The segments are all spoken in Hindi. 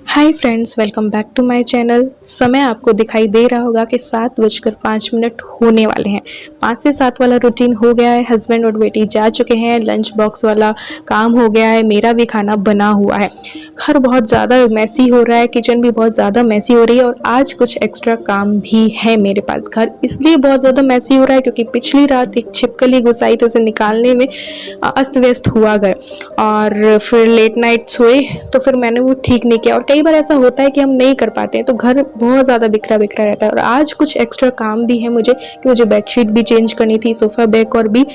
Hi friends, welcome back to my channel. समय आपको दिखाई दे रहा होगा कि 7:05 होने वाले हैं। 5 से 7 वाला रूटीन हो गया है। हस्बैंड और बेटी जा चुके हैं। लंच बॉक्स वाला काम हो गया है। मेरा भी खाना बना हुआ है। घर बहुत ज़्यादा मैसी हो रहा है, किचन भी बहुत ज़्यादा मैसी हो रही है और आज कुछ एक्स्ट्रा काम भी है मेरे पास। घर इसलिए बहुत ज़्यादा मैसी हो रहा है क्योंकि पिछली रात एक छिपकली घुस आई तो उसे निकालने में अस्त व्यस्त हुआ घर, और फिर लेट नाइट सोए तो फिर मैंने वो ठीक नहीं किया। और कई बार ऐसा होता है कि हम नहीं कर पाते हैं तो घर बहुत ज़्यादा बिखरा बिखरा रहता है। और आज कुछ एक्स्ट्रा काम भी है मुझे कि मुझे बेडशीट भी चेंज करनी थी, सोफ़ा बैग और भी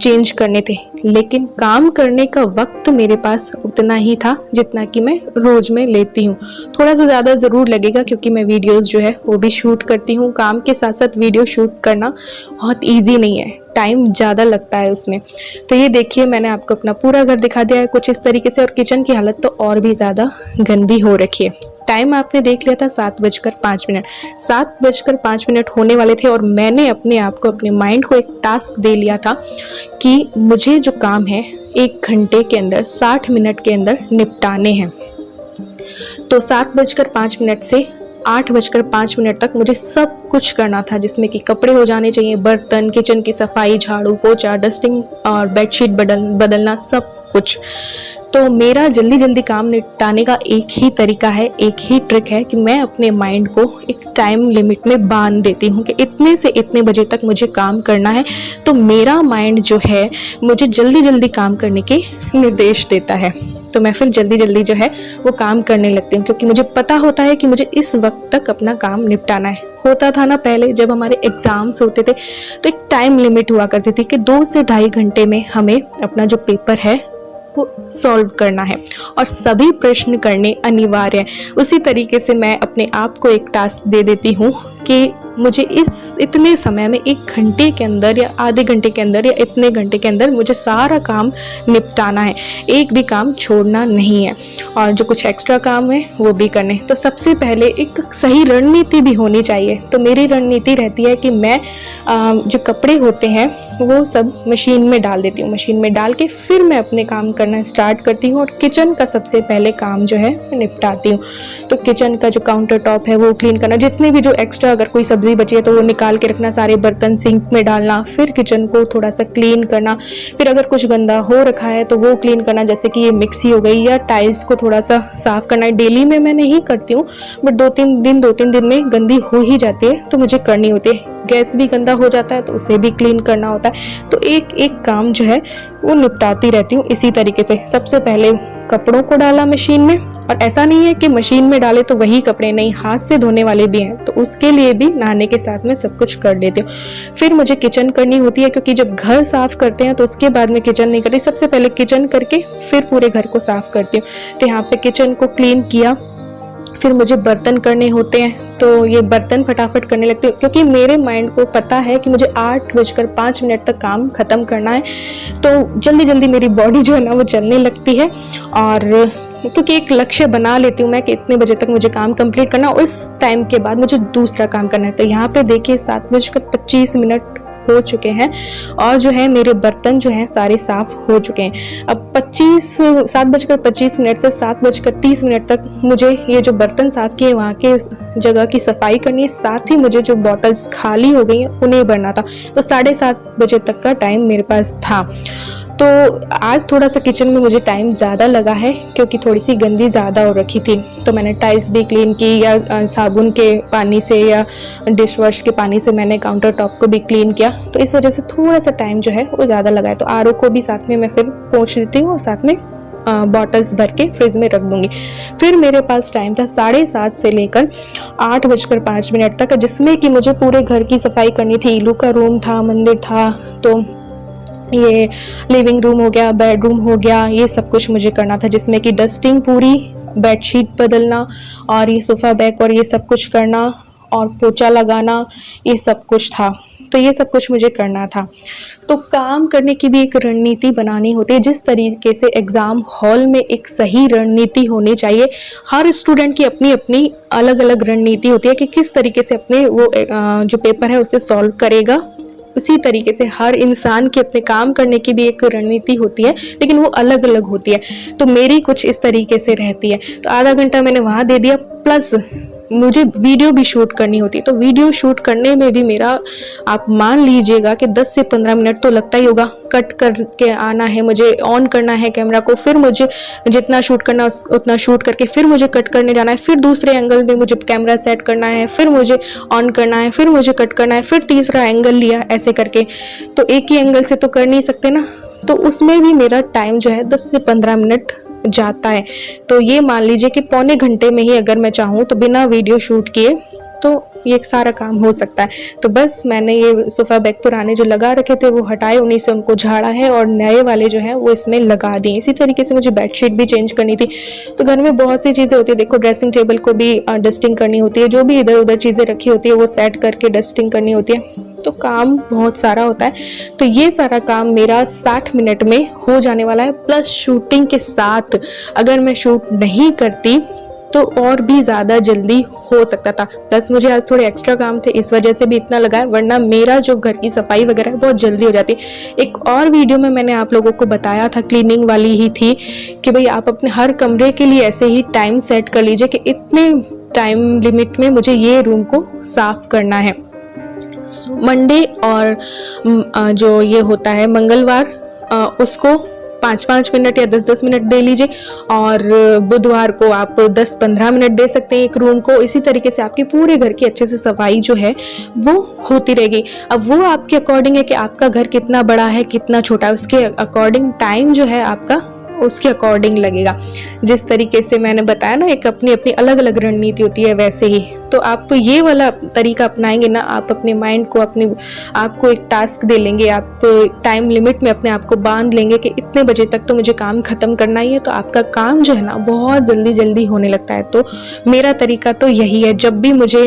चेंज करने थे, लेकिन काम करने का वक्त मेरे पास उतना ही था जितना कि मैं रोज़ में लेती हूँ। थोड़ा सा ज़्यादा ज़रूर लगेगा क्योंकि मैं वीडियोज़ जो है वो भी शूट करती हूँ। काम के साथ साथ वीडियो शूट करना बहुत ईजी नहीं है, टाइम ज़्यादा लगता है उसमें। तो ये देखिए, मैंने आपको अपना पूरा घर दिखा दिया है कुछ इस तरीके से, और किचन की हालत तो और भी ज़्यादा गंदी हो रखी है। टाइम आपने देख लिया था 7:05। 7:05 होने वाले थे और मैंने अपने आप को, अपने माइंड को एक टास्क दे लिया था कि मुझे जो काम है 1 घंटे के अंदर, 60 मिनट के अंदर निपटाने हैं। तो 7:05 से 8:05 तक मुझे सब कुछ करना था, जिसमें कि कपड़े हो जाने चाहिए, बर्तन, किचन की सफाई, झाड़ू पोछा, डस्टिंग और बेडशीट बदलना, सब कुछ। तो मेरा जल्दी जल्दी काम निपटाने का एक ही तरीका है, एक ही ट्रिक है कि मैं अपने माइंड को एक टाइम लिमिट में बांध देती हूँ कि इतने से इतने बजे तक मुझे काम करना है। तो मेरा माइंड जो है मुझे जल्दी जल्दी काम करने के निर्देश देता है, तो मैं फिर जल्दी जल्दी जो है वो काम करने लगती हूँ, क्योंकि मुझे पता होता है कि मुझे इस वक्त तक अपना काम निपटाना है। होता था ना पहले जब हमारे एग्ज़ाम्स होते थे तो एक टाइम लिमिट हुआ करती थी कि 2 से ढाई घंटे में हमें अपना जो पेपर है वो सॉल्व करना है और सभी प्रश्न करने अनिवार्य हैं। उसी तरीके से मैं अपने आप को एक टास्क दे देती हूँ कि मुझे इतने समय में 1 घंटे के अंदर या आधे घंटे के अंदर या इतने घंटे के अंदर मुझे सारा काम निपटाना है, एक भी काम छोड़ना नहीं है, और जो कुछ एक्स्ट्रा काम है वो भी करने। तो सबसे पहले एक सही रणनीति भी होनी चाहिए। तो मेरी रणनीति रहती है कि मैं जो कपड़े होते हैं वो सब मशीन में डाल देती हूँ। मशीन में डाल के फिर मैं अपने काम करना स्टार्ट करती हूँ और किचन का सबसे पहले काम जो है निपटाती हूँ। तो किचन का जो काउंटर टॉप है वो क्लीन करना, जितने भी जो एक्स्ट्रा अगर कोई सब्जी बची है तो वो निकाल के रखना, सारे बर्तन सिंक में डालना, फिर किचन को थोड़ा सा क्लीन करना, फिर अगर कुछ गंदा हो रखा है तो वो क्लीन करना, जैसे कि ये मिक्सी हो गई या टाइल्स को थोड़ा सा साफ करना है। डेली में मैं नहीं करती हूँ बट 2-3 दिन में गंदी हो ही जाती है तो मुझे करनी होती है। गैस भी गंदा हो जाता है तो उसे भी क्लीन करना होता है। तो एक एक काम जो है वो निपटाती रहती हूँ इसी तरीके से। सबसे पहले कपड़ों को डाला मशीन में, और ऐसा नहीं है कि मशीन में डाले तो वही कपड़े, नहीं, हाथ से धोने वाले भी हैं तो उसके लिए भी नहाने के साथ में सब कुछ कर देती हूँ। फिर मुझे किचन करनी होती है क्योंकि जब घर साफ करते हैं तो उसके बाद में किचन नहीं करती, सबसे पहले किचन करके फिर पूरे घर को साफ करती हूँ। तो यहाँ पे किचन को क्लीन किया, फिर मुझे बर्तन करने होते हैं तो ये बर्तन फटाफट करने लगती हूँ क्योंकि मेरे माइंड को पता है कि मुझे 8:05 तक काम ख़त्म करना है। तो जल्दी जल्दी मेरी बॉडी जो है ना वो चलने लगती है, और क्योंकि एक लक्ष्य बना लेती हूँ मैं कि इतने बजे तक मुझे काम कंप्लीट करना, और इस टाइम के बाद मुझे दूसरा काम करना है। तो यहाँ पे देखिए 7:25 हो चुके हैं और जो है मेरे बर्तन जो हैं सारे साफ हो चुके हैं। अब 7:25 से 7:30 तक मुझे ये जो बर्तन साफ किए वहाँ के जगह की सफाई करनी है, साथ ही मुझे जो बॉटल्स खाली हो गई हैं उन्हें भरना था। तो 7:30 बजे तक का टाइम मेरे पास था। तो आज थोड़ा सा किचन में मुझे टाइम ज़्यादा लगा है क्योंकि थोड़ी सी गंदी ज़्यादा हो रखी थी। तो मैंने टाइल्स भी क्लीन की, या साबुन के पानी से या डिश वॉश के पानी से मैंने काउंटर टॉप को भी क्लीन किया। तो इस वजह से थोड़ा सा टाइम जो है वो ज़्यादा लगा है। तो आरओ को भी साथ में मैं फिर पोंछ देती हूँ और साथ में बॉटल्स भर के फ्रिज में रख दूंगी। फिर मेरे पास टाइम था 7:30 से लेकर 8:05 तक, जिसमें कि मुझे पूरे घर की सफाई करनी थी। इलू का रूम था, मंदिर था, तो ये लिविंग रूम हो गया, बेडरूम हो गया, ये सब कुछ मुझे करना था, जिसमें कि डस्टिंग पूरी, बेडशीट बदलना और ये सोफ़ा बैग और ये सब कुछ करना और पोछा लगाना, ये सब कुछ था। तो ये सब कुछ मुझे करना था। तो काम करने की भी एक रणनीति बनानी होती है, जिस तरीके से एग्ज़ाम हॉल में एक सही रणनीति होनी चाहिए। हर स्टूडेंट की अपनी अपनी अलग अलग रणनीति होती है कि किस तरीके से अपने वो जो पेपर है उसे सॉल्व करेगा उसी तरीके से हर इंसान के अपने काम करने की भी एक रणनीति होती है, लेकिन वो अलग अलग होती है। तो मेरी कुछ इस तरीके से रहती है। तो आधा घंटा मैंने वहाँ दे दिया, प्लस मुझे वीडियो भी शूट करनी होती है। तो वीडियो शूट करने में भी मेरा आप मान लीजिएगा कि 10 से 15 मिनट तो लगता ही होगा। कट करके आना है, मुझे ऑन करना है कैमरा को, फिर मुझे जितना शूट करना उतना शूट करके फिर मुझे कट करने जाना है, फिर दूसरे एंगल में मुझे कैमरा सेट करना है, फिर मुझे ऑन करना है, फिर मुझे कट करना है, फिर तीसरा एंगल लिया, ऐसे करके। तो एक ही एंगल से तो कर नहीं सकते ना, तो उसमें भी मेरा टाइम जो है 10 से 15 मिनट जाता है। तो ये मान लीजिए कि पौने घंटे में ही अगर मैं चाहूँ तो बिना वीडियो शूट किए तो ये सारा काम हो सकता है। तो बस मैंने ये सोफ़ा बैग पुराने जो लगा रखे थे वो हटाए, उन्हीं से उनको झाड़ा है और नए वाले जो हैं वो इसमें लगा दिए। इसी तरीके से मुझे बेडशीट भी चेंज करनी थी। तो घर में बहुत सी चीज़ें होती है, देखो ड्रेसिंग टेबल को भी डस्टिंग करनी होती है, जो भी इधर उधर चीज़ें रखी होती है वो सेट करके डस्टिंग करनी होती है। तो काम बहुत सारा होता है। तो ये सारा काम मेरा 60 मिनट में हो जाने वाला है, प्लस शूटिंग के साथ अगर मैं शूट नहीं करती तो और भी ज़्यादा जल्दी हो सकता था। प्लस मुझे आज थोड़े एक्स्ट्रा काम थे, इस वजह से भी इतना लगा है, वरना मेरा जो घर की सफाई वगैरह है बहुत जल्दी हो जाती। एक और वीडियो में मैंने आप लोगों को बताया था, क्लीनिंग वाली ही थी, कि भाई आप अपने हर कमरे के लिए ऐसे ही टाइम सेट कर लीजिए कि इतने टाइम लिमिट में मुझे ये रूम को साफ़ करना है। मंडे और जो ये होता है मंगलवार, उसको 5-5 मिनट या 10-10 मिनट दे लीजिए, और बुधवार को आप 10-15 मिनट दे सकते हैं एक रूम को। इसी तरीके से आपके पूरे घर की अच्छे से सफाई जो है वो होती रहेगी। अब वो आपके अकॉर्डिंग है कि आपका घर कितना बड़ा है कितना छोटा है, उसके अकॉर्डिंग टाइम जो है आपका उसके अकॉर्डिंग लगेगा। जिस तरीके से मैंने बताया ना, एक अपनी अपनी अलग अलग रणनीति होती है, वैसे ही तो आप ये वाला तरीका अपनाएंगे ना, आप अपने माइंड को आपको एक टास्क दे लेंगे, आप टाइम लिमिट में अपने आप को बांध लेंगे कि इतने बजे तक तो मुझे काम ख़त्म करना ही है, तो आपका काम जो है ना बहुत जल्दी जल्दी होने लगता है। तो मेरा तरीका तो यही है, जब भी मुझे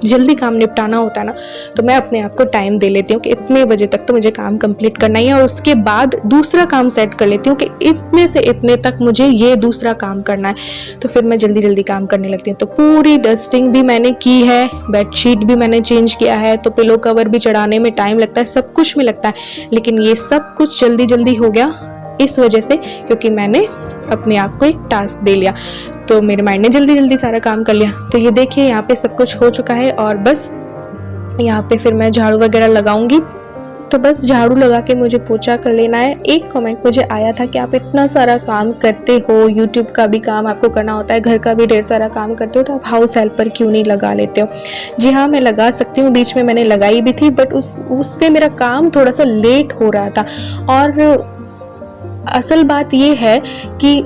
जल्दी काम निपटाना होता है ना, तो मैं अपने आप को टाइम दे लेती हूँ कि इतने बजे तक तो मुझे काम कंप्लीट करना ही है, और उसके बाद दूसरा काम सेट कर लेती हूँ कि इतने से इतने तक मुझे ये दूसरा काम करना है। तो फिर मैं जल्दी जल्दी काम करने लगती हूँ। तो पूरी डस्टिंग भी मैंने की है, बेडशीट भी मैंने चेंज किया है, तो पिलो कवर भी चढ़ाने में टाइम लगता है, सब कुछ में लगता है, लेकिन ये सब कुछ जल्दी जल्दी हो गया इस वजह से क्योंकि मैंने अपने आप को एक टास्क दे लिया। तो मेरे माइंड ने जल्दी जल्दी सारा काम कर लिया। तो ये देखिए यहाँ पे सब कुछ हो चुका है, और बस यहाँ पे फिर मैं झाड़ू वगैरह लगाऊंगी। तो बस झाड़ू लगा के मुझे पोछा कर लेना है। एक कमेंट मुझे आया था कि आप इतना सारा काम करते हो, यूट्यूब का भी काम आपको करना होता है, घर का भी ढेर सारा काम करते हो, तो आप हाउस हेल्पर क्यों नहीं लगा लेते हो। जी हाँ, मैं लगा सकती हूँ, बीच में मैंने लगाई भी थी, बट उससे मेरा काम थोड़ा सा लेट हो रहा था। और असल बात ये है कि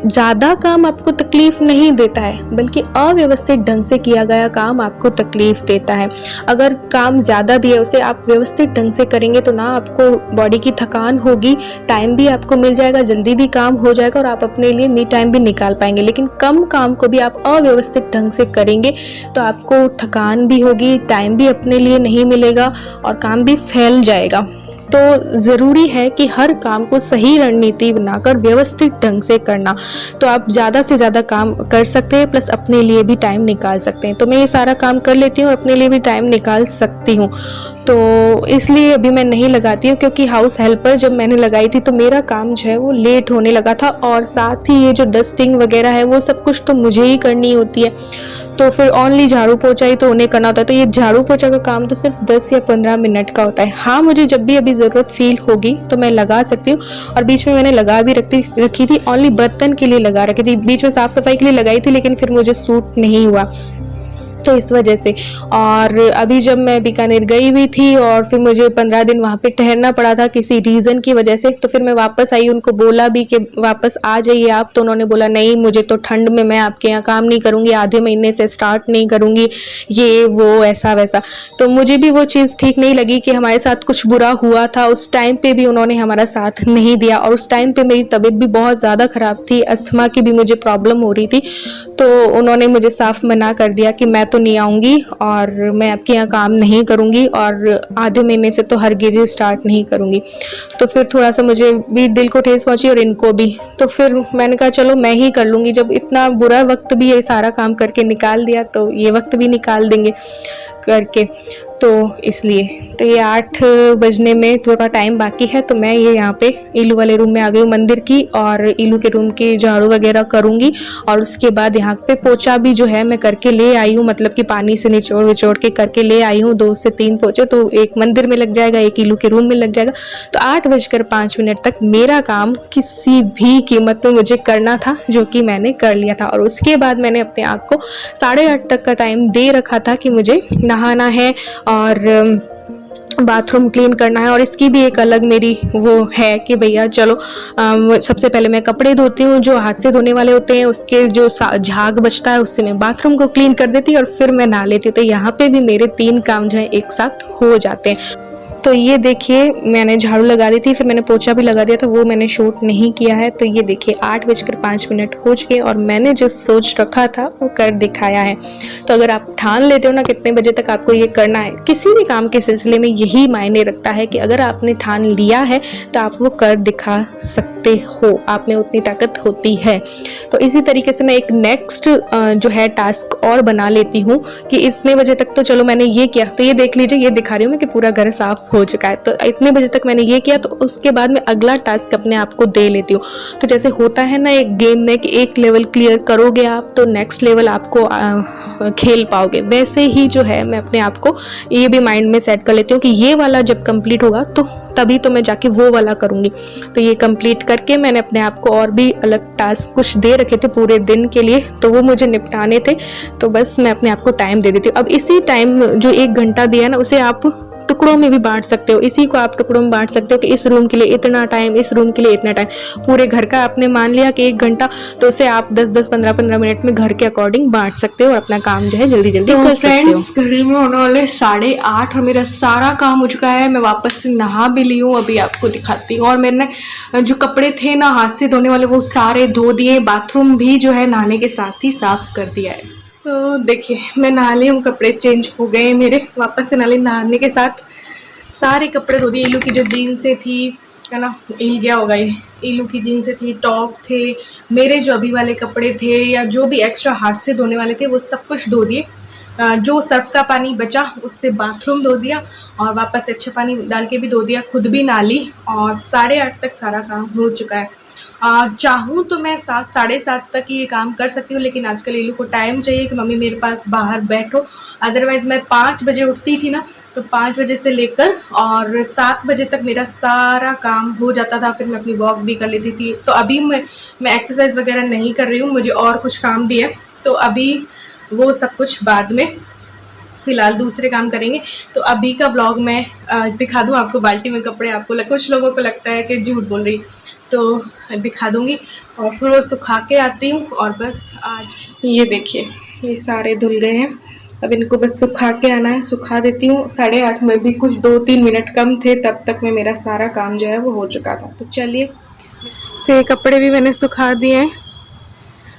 ज़्यादा काम आपको तकलीफ नहीं देता है, बल्कि अव्यवस्थित ढंग से किया गया काम आपको तकलीफ देता है। अगर काम ज़्यादा भी है, उसे आप व्यवस्थित ढंग से करेंगे तो ना आपको बॉडी की थकान होगी, टाइम भी आपको मिल जाएगा, जल्दी भी काम हो जाएगा, और आप अपने लिए मी टाइम भी निकाल पाएंगे। लेकिन कम काम को भी आप अव्यवस्थित ढंग से करेंगे तो आपको थकान भी होगी, टाइम भी अपने लिए नहीं मिलेगा, और काम भी फैल जाएगा। तो ज़रूरी है कि हर काम को सही रणनीति बनाकर व्यवस्थित ढंग से करना, तो आप ज़्यादा से ज़्यादा काम कर सकते हैं, प्लस अपने लिए भी टाइम निकाल सकते हैं। तो मैं ये सारा काम कर लेती हूँ और अपने लिए भी टाइम निकाल सकती हूँ। तो इसलिए अभी मैं नहीं लगाती हूँ, क्योंकि हाउस हेल्पर जब मैंने लगाई थी तो मेरा काम जो है वो लेट होने लगा था, और साथ ही ये जो डस्टिंग वगैरह है वो सब कुछ तो मुझे ही करनी होती है। तो फिर ओनली झाड़ू पोछा ही तो उन्हें करना होता है। तो ये झाड़ू पोछा का काम तो सिर्फ 10 या 15 मिनट का होता है। हाँ, मुझे जब भी अभी ज़रूरत फील होगी तो मैं लगा सकती हूँ, और बीच में मैंने लगा भी रखी थी, ओनली बर्तन के लिए लगा रखी थी। बीच में साफ़ सफाई के लिए लगाई थी, लेकिन फिर मुझे सूट नहीं हुआ, तो इस वजह से। और अभी जब मैं बीकानेर गई हुई थी और फिर मुझे 15 दिन वहाँ पे ठहरना पड़ा था किसी रीज़न की वजह से, तो फिर मैं वापस आई, उनको बोला भी कि वापस आ जाइए आप, तो उन्होंने बोला नहीं, मुझे तो ठंड में मैं आपके यहाँ काम नहीं करूँगी, आधे महीने से स्टार्ट नहीं करूँगी, ये वो ऐसा वैसा। तो मुझे भी वो चीज़ ठीक नहीं लगी कि हमारे साथ कुछ बुरा हुआ था, उस टाइम पर भी उन्होंने हमारा साथ नहीं दिया, और उस टाइम पर मेरी तबीयत भी बहुत ज़्यादा ख़राब थी, अस्थमा की भी मुझे प्रॉब्लम हो रही थी। तो उन्होंने मुझे साफ मना कर दिया कि मैं तो नहीं आऊँगी और मैं आपके यहाँ काम नहीं करूँगी, और आधे महीने से तो हरगिज़ स्टार्ट नहीं करूँगी। तो फिर थोड़ा सा मुझे भी दिल को ठेस पहुँची और इनको भी। तो फिर मैंने कहा चलो मैं ही कर लूँगी, जब इतना बुरा वक्त भी ये सारा काम करके निकाल दिया तो ये वक्त भी निकाल देंगे करके। तो इसलिए तो ये 8 बजने में थोड़ा टाइम बाकी है, तो मैं ये यहाँ पे इलू वाले रूम में आ गई हूँ मंदिर की, और इलू के रूम की झाड़ू वगैरह करूँगी। और उसके बाद यहाँ पे पोछा भी जो है मैं करके ले आई हूँ, मतलब कि पानी से निचोड़ विचोड़ के करके ले आई हूँ 2 से 3 पोछे, तो एक मंदिर में लग जाएगा, एक इलू के रूम में लग जाएगा। तो 8:05 तक मेरा काम किसी भी कीमत में मुझे करना था, जो कि मैंने कर लिया था। और उसके बाद मैंने अपने आप को 8:30 तक का टाइम दे रखा था कि मुझे नहाना है और बाथरूम क्लीन करना है। और इसकी भी एक अलग मेरी वो है कि भैया चलो सबसे पहले मैं कपड़े धोती हूँ जो हाथ से धोने वाले होते हैं, उसके जो झाग बचता है उससे मैं बाथरूम को क्लीन कर देती हूँ और फिर मैं नहा लेती हूँ। तो यहाँ पे भी मेरे 3 काम जो है एक साथ हो जाते हैं। तो ये देखिए मैंने झाड़ू लगा दी थी, फिर मैंने पोछा भी लगा दिया, तो वो मैंने शूट नहीं किया है। तो ये देखिए 8:05 हो चुके और मैंने जो सोच रखा था वो कर दिखाया है। तो अगर आप ठान लेते हो ना कितने बजे तक आपको ये करना है, किसी भी काम के सिलसिले में यही मायने रखता है कि अगर आपने ठान लिया है तो आप वो कर दिखा सकते हो, आप में उतनी ताकत होती है। तो इसी तरीके से मैं एक नेक्स्ट जो है टास्क और बना लेती हूँ कि इतने बजे तक तो चलो मैंने ये किया। तो ये देख लीजिए, ये दिखा रही हूँ मैं कि पूरा घर साफ हो चुका है। तो इतने बजे तक मैंने ये किया, तो उसके बाद मैं अगला टास्क अपने आप को दे लेती हूँ। तो जैसे होता है ना एक गेम में कि एक लेवल क्लियर करोगे आप तो नेक्स्ट लेवल आपको खेल पाओगे, वैसे ही जो है मैं अपने आप को ये भी माइंड में सेट कर लेती हूँ कि ये वाला जब कंप्लीट होगा तो तभी तो मैं जाके वो वाला करूँगी। तो ये कंप्लीट करके मैंने अपने आप को और भी अलग टास्क कुछ दे रखे थे पूरे दिन के लिए, तो वो मुझे निपटाने थे। तो बस मैं अपने आप को टाइम दे देती हूँ। अब इसी टाइम जो 1 घंटा दिया ना उसे आप टुकड़ों में भी बांट सकते हो, इसी को आप टुकड़ों में बांट सकते हो कि इस रूम के लिए इतना टाइम, इस रूम के लिए इतना टाइम। पूरे घर का आपने मान लिया कि 1 घंटा, तो उसे आप 10-10, 15-15 मिनट में घर के अकॉर्डिंग बांट सकते हो और अपना काम जो है जल्दी जल्दी कर सकते हो। घड़ी में होने वाले 8:30 और मेरा सारा काम हो चुका है। मैं वापस से नहा भी ली हूँ, अभी आपको दिखाती हूँ। और मैंने जो कपड़े थे ना हाथ से धोने वाले वो सारे धो दिए, बाथरूम भी जो है नहाने के साथ ही साफ कर दिया है। सो देखिए मैं नहा ली हूँ, कपड़े चेंज हो गए मेरे, वापस से नहाने के साथ सारे कपड़े धो दिए। इलू की जो जीन्सें थी है ना, हिल गया होगा ये, इलू की जीन्सें थी, टॉप थे, मेरे जो अभी वाले कपड़े थे या जो भी एक्स्ट्रा हाथ से धोने वाले थे वो सब कुछ धो दिए। जो सर्फ का पानी बचा उससे बाथरूम धो दिया और वापस से अच्छा पानी डाल के भी धो दिया, खुद भी नहा ली और 8:30 तक सारा काम हो चुका है। चाहूँ तो मैं 7, 7:30 तक ये काम कर सकती हूँ, लेकिन आजकल इलू को टाइम चाहिए कि मम्मी मेरे पास बाहर बैठो। अदरवाइज़ मैं 5 बजे उठती थी ना, तो 5 बजे से लेकर और 7 बजे तक मेरा सारा काम हो जाता था, फिर मैं अपनी वॉक भी कर लेती थी। तो अभी मैं एक्सरसाइज वगैरह नहीं कर रही हूँ, मुझे और कुछ काम दिया, तो अभी वो सब कुछ बाद में फ़िलहाल दूसरे काम करेंगे। तो अभी का ब्लॉग मैं दिखा दूँ आपको, बाल्टी में कपड़े, आपको कुछ लोगों को लगता है कि झूठ बोल रही, तो दिखा दूँगी और फिर वो सुखा के आती हूँ। और बस आज ये देखिए ये सारे धुल गए हैं, अब इनको बस सुखा के आना है, सुखा देती हूँ। 8:30 में भी कुछ 2-3 मिनट कम थे, तब तक में मेरा सारा काम जो है वो हो चुका था। तो चलिए, फिर कपड़े भी मैंने सुखा दिए हैं,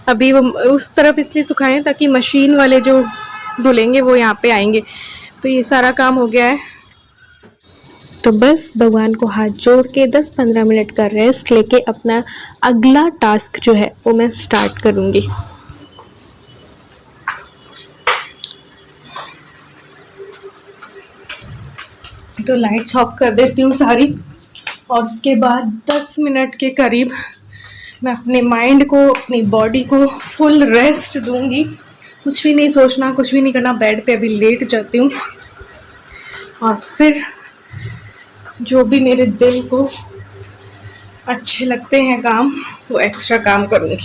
अभी वो उस तरफ इसलिए सुखाए ताकि मशीन वाले जो धुलेंगे वो यहाँ पे आएंगे। तो ये सारा काम हो गया है, तो बस भगवान को हाथ जोड़ के 10-15 मिनट का रेस्ट लेके अपना अगला टास्क जो है वो मैं स्टार्ट करूँगी। तो लाइट्स ऑफ कर देती हूँ सारी और उसके बाद 10 मिनट के करीब मैं अपने माइंड को, अपनी बॉडी को फुल रेस्ट दूंगी। कुछ भी नहीं सोचना, कुछ भी नहीं करना, बेड पे अभी लेट जाती हूँ और फिर जो भी मेरे दिल को अच्छे लगते हैं काम वो एक्स्ट्रा काम करूँगी।